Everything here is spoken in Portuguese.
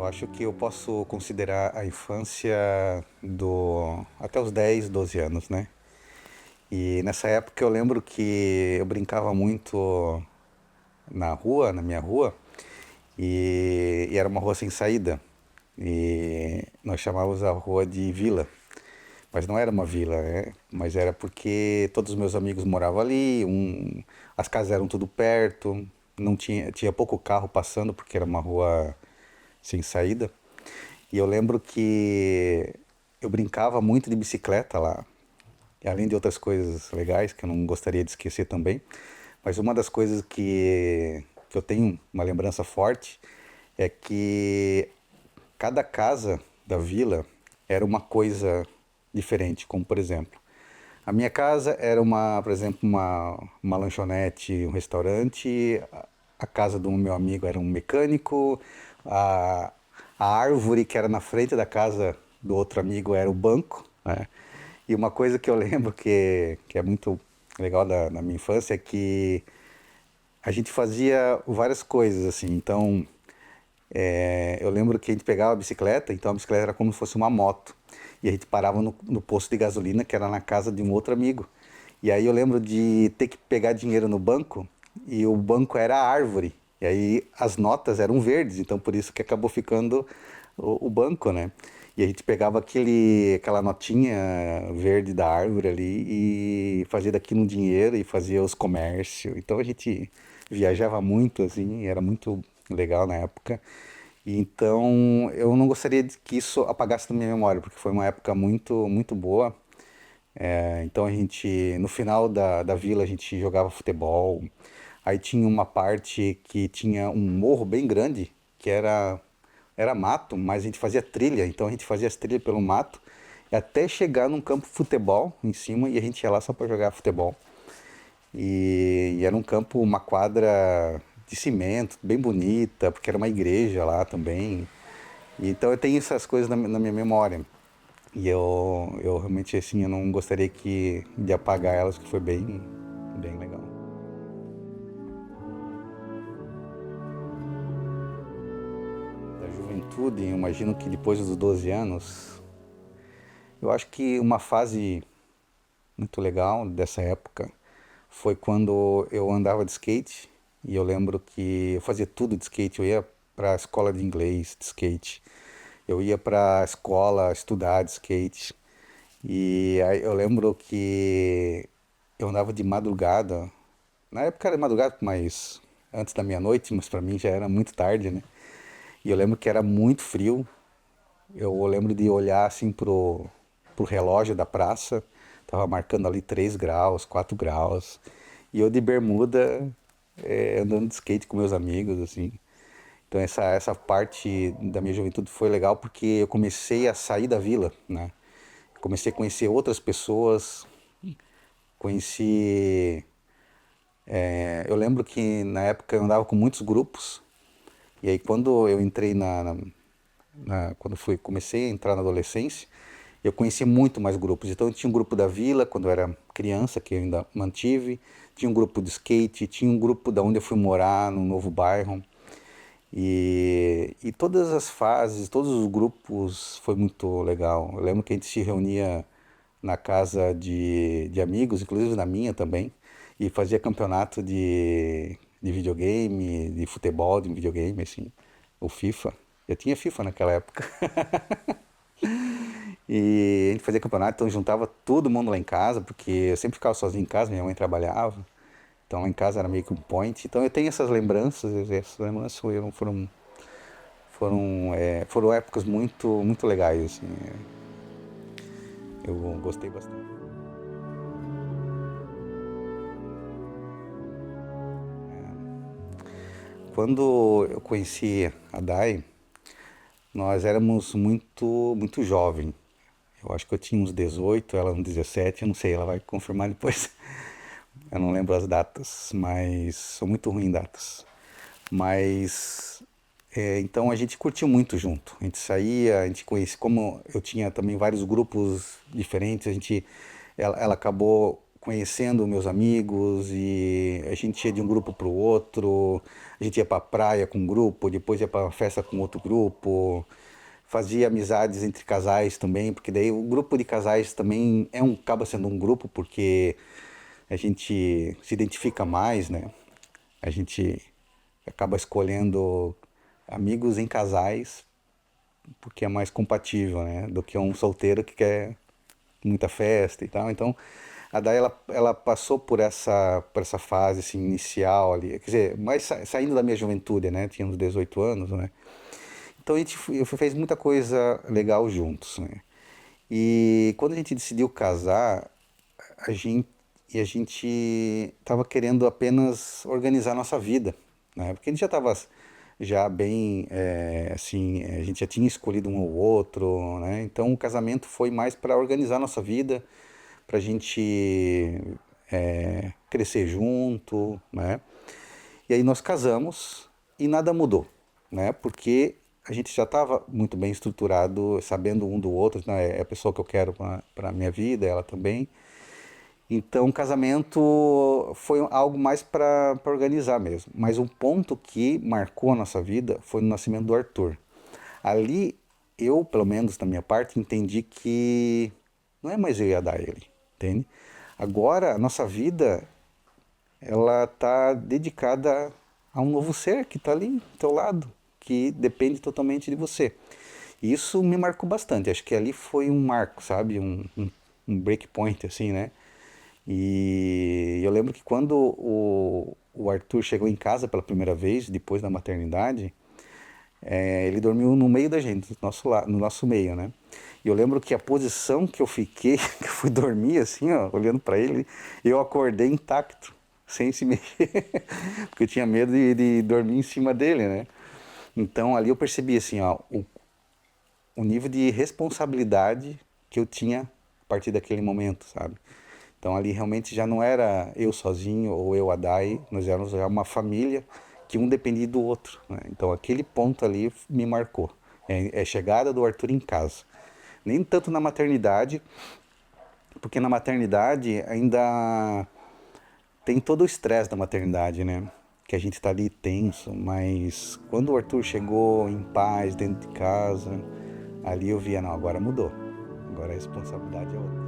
Eu acho que eu posso considerar a infância do até os 10, 12 anos, né? E nessa época eu lembro que eu brincava muito na rua, na minha rua, e era uma rua sem saída. E nós chamávamos a rua de vila. Mas não era uma vila, né? Mas era porque todos os meus amigos moravam ali, as casas eram tudo perto, não tinha pouco carro passando porque era uma rua sem saída. E eu lembro que eu brincava muito de bicicleta lá, e além de outras coisas legais que eu não gostaria de esquecer também. Mas uma das coisas que eu tenho uma lembrança forte é que cada casa da vila era uma coisa diferente, como por exemplo, a minha casa era por exemplo, uma lanchonete, um restaurante, a casa do meu amigo era um mecânico, a, a árvore que era na frente da casa do outro amigo era o banco, né? E uma coisa que eu lembro que é muito legal da minha infância é que a gente fazia várias coisas assim. Então, eu lembro que a gente pegava a bicicleta, então a bicicleta era como se fosse uma moto. E a gente parava no posto de gasolina, que era na casa de um outro amigo. E aí eu lembro de ter que pegar dinheiro no banco, e o banco era a árvore. E aí as notas eram verdes, então por isso que acabou ficando o banco, né? E a gente pegava aquela notinha verde da árvore ali e fazia daquilo um dinheiro e fazia os comércios. Então a gente viajava muito, assim, era muito legal na época. E então eu não gostaria de que isso apagasse da minha memória, porque foi uma época muito, muito boa. Então a gente, no final da vila, a gente jogava futebol. Aí tinha uma parte que tinha um morro bem grande, que era mato, mas a gente fazia trilha. Então a gente fazia as trilhas pelo mato, até chegar num campo de futebol em cima, e a gente ia lá só para jogar futebol. E era um campo, uma quadra de cimento, bem bonita, porque era uma igreja lá também. E então eu tenho essas coisas na minha memória. E eu realmente, assim, eu não gostaria de apagar elas, que foi bem, bem legal. Da juventude, eu imagino que depois dos 12 anos, eu acho que uma fase muito legal dessa época foi quando eu andava de skate. E eu lembro que eu fazia tudo de skate. Eu ia para a escola de inglês de skate, eu ia para a escola estudar de skate. E aí eu lembro que eu andava de madrugada. Na época era madrugada, mas antes da meia-noite, mas para mim já era muito tarde, né? E eu lembro que era muito frio. Eu lembro de olhar assim pro relógio da praça, tava marcando ali 3 graus, 4 graus. E eu de bermuda, andando de skate com meus amigos, assim. Então essa parte da minha juventude foi legal porque eu comecei a sair da vila, né? Comecei a conhecer outras pessoas, conheci. Eu lembro que na época eu andava com muitos grupos, e aí quando eu entrei quando comecei a entrar na adolescência, eu conheci muito mais grupos. Então eu tinha um grupo da vila quando eu era criança, que eu ainda mantive, tinha um grupo de skate, tinha um grupo da onde eu fui morar, num novo bairro. E todas as fases, todos os grupos foi muito legal. Eu lembro que a gente se reunia na casa de amigos, inclusive na minha também, e fazia campeonato de videogame, de futebol, de videogame, assim, o FIFA. Eu tinha FIFA naquela época. E a gente fazia campeonato, então juntava todo mundo lá em casa, porque eu sempre ficava sozinho em casa, minha mãe trabalhava. Então lá em casa era meio que um point. Então eu tenho essas lembranças foram épocas muito, muito legais, assim. Eu gostei bastante. Quando eu conheci a Dai, nós éramos muito, muito jovem. Eu acho que eu tinha uns 18, ela uns 17, eu não sei, ela vai confirmar depois. Eu não lembro as datas, mas sou muito ruim em datas. Mas então a gente curtiu muito junto. A gente saía, a gente conhecia, como eu tinha também vários grupos diferentes, ela acabou conhecendo meus amigos e a gente ia de um grupo para o outro, a gente ia para a praia com um grupo, depois ia para uma festa com outro grupo, fazia amizades entre casais também, porque daí o grupo de casais também acaba sendo um grupo porque a gente se identifica mais, né? A gente acaba escolhendo amigos em casais porque é mais compatível, né? Do que um solteiro que quer muita festa e tal. Então, a Day ela passou por essa fase assim, inicial ali, quer dizer, mais saindo da minha juventude, né? Tinha uns 18 anos, né? Então a gente fez muita coisa legal juntos, né? E quando a gente decidiu casar, a gente a gente estava querendo apenas organizar nossa vida, né? Porque a gente já estava já bem, assim, a gente já tinha escolhido um ou outro, né? Então o casamento foi mais para organizar nossa vida, para a gente crescer junto, né? E aí nós casamos e nada mudou, né? Porque a gente já estava muito bem estruturado, sabendo um do outro, né? É a pessoa que eu quero para a minha vida, ela também. Então, o casamento foi algo mais para organizar mesmo. Mas um ponto que marcou a nossa vida foi no nascimento do Arthur. Ali, eu, pelo menos da minha parte, entendi que não é mais eu e a dar ele, entende? Agora, a nossa vida, ela está dedicada a um novo ser que está ali do teu lado, que depende totalmente de você. E isso me marcou bastante. Acho que ali foi um marco, sabe? Um breakpoint, assim, né? E eu lembro que quando o Arthur chegou em casa pela primeira vez, depois da maternidade, ele dormiu no meio da gente, no nosso meio, né? E eu lembro que a posição que eu fiquei, que eu fui dormir assim, ó, olhando para ele, eu acordei intacto, sem se mexer, porque eu tinha medo de dormir em cima dele, né? Então ali eu percebi assim, ó, o nível de responsabilidade que eu tinha a partir daquele momento, sabe? Então ali realmente já não era eu sozinho ou eu a Dai, nós éramos já uma família que um dependia do outro, né? Então aquele ponto ali me marcou. É a chegada do Arthur em casa. Nem tanto na maternidade, porque na maternidade ainda tem todo o estresse da maternidade, né? Que a gente tá ali tenso, mas quando o Arthur chegou em paz dentro de casa, ali eu via, não, agora mudou. Agora a responsabilidade é outra.